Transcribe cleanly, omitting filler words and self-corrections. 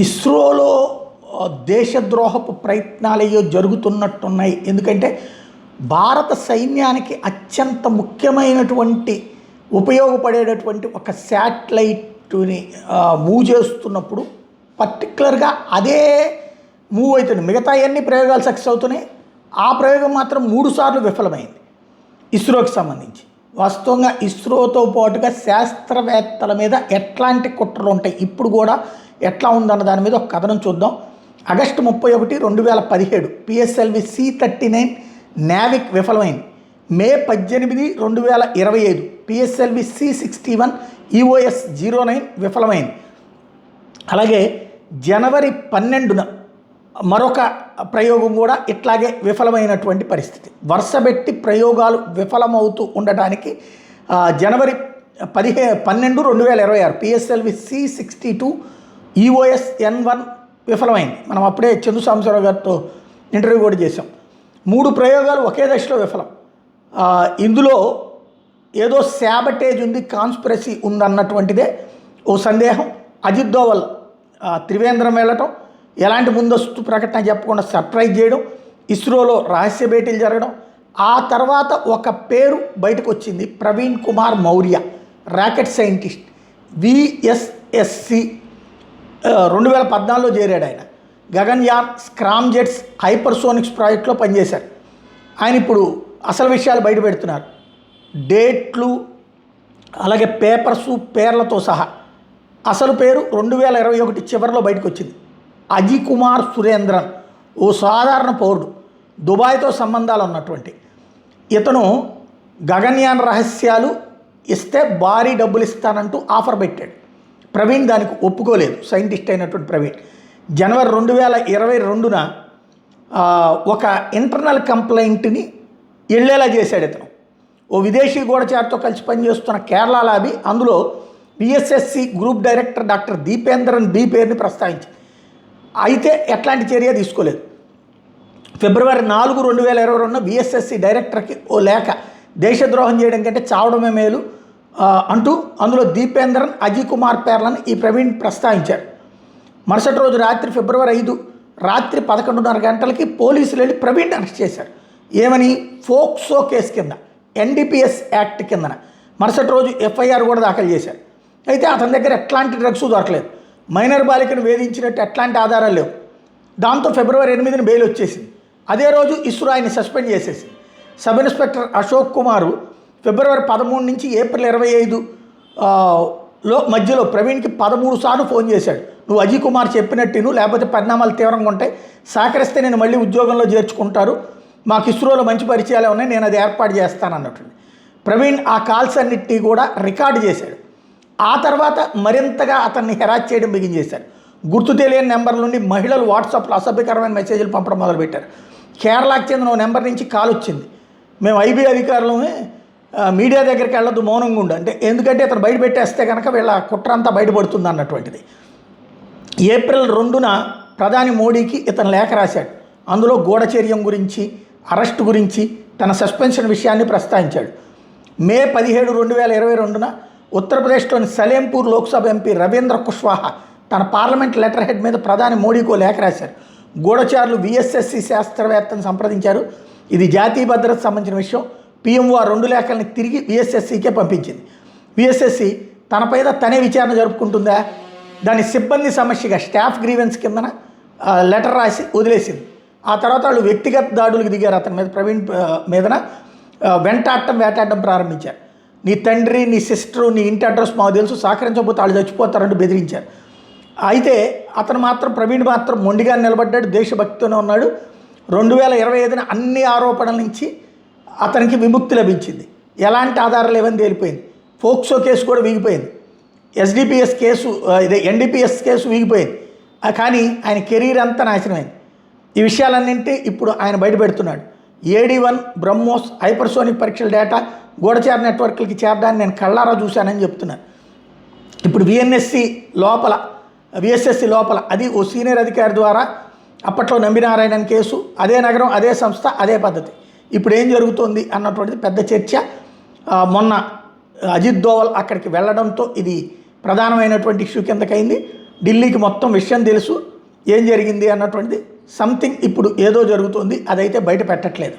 ఇస్రోలో దేశద్రోహపు ప్రయత్నాలయ్యో జరుగుతున్నట్టున్నాయి. ఎందుకంటే భారత సైన్యానికి అత్యంత ముఖ్యమైనటువంటి ఉపయోగపడేటటువంటి ఒక శాటిలైట్ని మూవ్ చేస్తున్నప్పుడు పర్టికులర్గా అదే మూవ్ అవుతుంది. మిగతా అన్ని ప్రయోగాలు సక్సెస్ అవుతున్నాయి, ఆ ప్రయోగం మాత్రం 3 సార్లు విఫలమైంది ఇస్రోకి సంబంధించి. వాస్తవంగా ఇస్రోతో పాటుగా శాస్త్రవేత్తల మీద ఎట్లాంటి కుట్రలు ఉంటాయి, ఇప్పుడు కూడా ఎట్లా ఉందన్న దాని మీద ఒక కథనం చూద్దాం. ఆగస్టు 31, 2017 పిఎస్ఎల్వి C-39 నావిక్ విఫలమైంది. మే 18, 2025 పిఎస్ఎల్వి C-61 EOS-09 విఫలమైంది. అలాగే జనవరి 12న మరొక ప్రయోగం కూడా ఇట్లాగే విఫలమైనటువంటి పరిస్థితి. వరుసబెట్టి ప్రయోగాలు విఫలమవుతూ ఉండటానికి జనవరి 12, 2026 పిఎస్ఎల్వి C-62 EOS-N1 విఫలమైంది. మనం అప్పుడే చందు సాంబశివరావు గారితో ఇంటర్వ్యూ కూడా చేసాం. 3 ప్రయోగాలు ఒకే దశలో విఫలం. ఇందులో ఏదో శాబటేజ్ ఉంది, కాన్స్పిరసీ ఉందన్నటువంటిదే ఓ సందేహం. అజిత్ దోవల్ త్రివేంద్రం వెళ్ళటం, ఎలాంటి ముందస్తు ప్రకటన చెప్పకుండా సర్ప్రైజ్ చేయడం, ఇస్రోలో రహస్య భేటీలు జరగడం. ఆ తర్వాత ఒక పేరు బయటకు వచ్చింది, Praveen Kumar Maurya, rocket scientist, VSSC 2014లో చేరాడు. ఆయన గగన్యాన్, స్క్రామ్జెట్స్, హైపర్సోనిక్స్ ప్రాజెక్ట్లో పనిచేశారు. ఆయన ఇప్పుడు అసలు విషయాలు బయట పెడుతున్నారు. డేట్లు అలాగే పేపర్సు పేర్లతో సహా. అసలు పేరు 2021 చివరిలో బయటకు వచ్చింది. అజయ్ కుమార్ సురేంద్రన్, ఓ సాధారణ పౌరుడు, దుబాయ్తో సంబంధాలు ఉన్నటువంటి ఇతను గగన్యాన్ రహస్యాలు ఇస్తే భారీ డబ్బులు ఇస్తానంటూ ఆఫర్ పెట్టాడు. ప్రవీణ్ దానికి ఒప్పుకోలేదు. సైంటిస్ట్ అయినటువంటి ప్రవీణ్ జనవరి 2022న ఒక ఇంటర్నల్ కంప్లైంట్ని వెళ్ళేలా చేశాడు. ఇతను ఓ విదేశీ గూఢచారితో కలిసి పనిచేస్తున్న కేరళ లాబీ, అందులో VSSC group director doctor Deependran B పేరుని ప్రస్తావించింది. అయితే ఎట్లాంటి చర్య తీసుకోలేదు. ఫిబ్రవరి 4, 2022న VSSC డైరెక్టర్కి ఓ లేఖ, దేశద్రోహం చేయడం కంటే చావడమే మేలు అంటూ అందులో దీపేంద్రన్, అజయ్ కుమార్ పేర్లను ఈ ప్రవీణ్ ప్రస్తావించారు. మరుసటి రోజు రాత్రి ఫిబ్రవరి 5 రాత్రి 11:30 గంటలకి పోలీసులు వెళ్ళి ప్రవీణ్ అరెస్ట్ చేశారు. ఏమని? ఫోక్సో కేసు కింద, NDPS యాక్ట్ కిందన. మరుసటి రోజు FIR కూడా దాఖలు చేశారు. అయితే అతని దగ్గర ఎట్లాంటి డ్రగ్స్ దొరకలేదు, మైనర్ బాలికను వేధించినట్టు ఎట్లాంటి ఆధారాలు లేవు. దాంతో ఫిబ్రవరి 8న బెయిల్ వచ్చేసింది. అదే రోజు ఇస్రో ఆయన్ని సస్పెండ్ చేసేసింది. సబ్ ఇన్స్పెక్టర్ అశోక్ కుమారు ఫిబ్రవరి 13 నుంచి ఏప్రిల్ 25 మధ్యలో ప్రవీణ్కి 13 సార్లు ఫోన్ చేశాడు. నువ్వు అజయ్ కుమార్ చెప్పినట్టు, లేకపోతే పరిణామాలు తీవ్రంగా ఉంటాయి, సహకరిస్తే నేను మళ్ళీ ఉద్యోగంలో చేర్చుకుంటారు, మాకు ఇస్రోలో మంచి పరిచయాలు ఉన్నాయి, నేను అది ఏర్పాటు చేస్తానన్నట్టు. ప్రవీణ్ ఆ కాల్స్ అన్నిటినీ కూడా రికార్డు చేశాడు. ఆ తర్వాత మరింతగా అతన్ని హెరాస్ చేయడం బిగించేశారు. గుర్తు తెలియని నెంబర్ల నుండి మహిళలు వాట్సాప్లో అసభ్యకరమైన మెసేజ్లు పంపడం మొదలుపెట్టారు. కేరళకు చెందిన ఓ నెంబర్ నుంచి కాల్ వచ్చింది, మేము IB అధికారులమే, మీడియా దగ్గరికి వెళ్ళొద్దు, మౌనంగా ఉండు అంటే. ఎందుకంటే అతను బయట పెట్టేస్తే కనుక వీళ్ళ కుట్ర అంతా బయటపడుతుంది అన్నటువంటిది. ఏప్రిల్ 2న ప్రధాని మోడీకి ఇతను లేఖ రాశాడు. అందులో గూఢచర్యం గురించి, అరెస్టు గురించి, తన సస్పెన్షన్ విషయాన్ని ప్రస్తావించాడు. మే 17, 2022న ఉత్తరప్రదేశ్లోని సలేంపూర్ లోక్సభ ఎంపీ రవీంద్ర కుష్వాహా తన పార్లమెంట్ లెటర్ హెడ్ మీద ప్రధాని మోడీకో లేఖ రాశారు. గూఢచారులు VSSC శాస్త్రవేత్తను సంప్రదించారు, ఇది జాతీయ భద్రతకు సంబంధించిన విషయం. PMO 2 లేఖల్ని తిరిగి VSSCకే పంపించింది. VSSC తనపై తనే విచారణ జరుపుకుంటుందా? దాని సిబ్బంది సమస్యగా స్టాఫ్ గ్రీవెన్స్ కిందన లెటర్ రాసి వదిలేసింది. ఆ తర్వాత వాళ్ళు వ్యక్తిగత దాడులకు దిగారు. అతని మీద, ప్రవీణ్ మీదన వెంటాడటం, వేటాడడం ప్రారంభించారు. నీ తండ్రి, నీ సిస్టరు, నీ ఇంటి అడ్రస్ మాకు తెలుసు, సహకరించకపోతే వాళ్ళు చచ్చిపోతారంటూ బెదిరించారు. అయితే అతను మాత్రం, ప్రవీణ్ మాత్రం మొండిగా నిలబడ్డాడు, దేశభక్తితోనే ఉన్నాడు. 2025న అన్ని ఆరోపణల నుంచి అతనికి విముక్తి లభించింది. ఎలాంటి ఆధారాలు లేవని తేలిపోయింది. ఫోక్సో కేసు కూడా వీగిపోయింది. SDPS కేసు, NDPS కేసు వీగిపోయింది. కానీ ఆయన కెరీర్ అంతా నాశనమైంది. ఈ విషయాలన్నింటి ఇప్పుడు ఆయన బయటపెడుతున్నాడు. AD-1 బ్రహ్మోస్ హైపర్సోనిక్ పరీక్షల డేటా గూఢచార నెట్వర్క్లకి చేరడాన్ని నేను కళ్ళారా చూశానని చెప్తున్నాను. ఇప్పుడు VSSC లోపల అది ఓ సీనియర్ అధికారి ద్వారా అప్పట్లో నంబినారాయణన్ కేసు, అదే నగరం, అదే సంస్థ, అదే పద్ధతి. ఇప్పుడు ఏం జరుగుతుంది అన్నటువంటిది పెద్ద చర్చ. మొన్న అజిత్ దోవల్ అక్కడికి వెళ్ళడంతో ఇది ప్రధానమైనటువంటి ఇష్యూ కిందకైంది. ఢిల్లీకి మొత్తం విషయం తెలుసు ఏం జరిగింది అన్నటువంటిది సంథింగ్ ఇప్పుడు ఏదో జరుగుతుంది, అదైతే బయట పెట్టట్లేదు.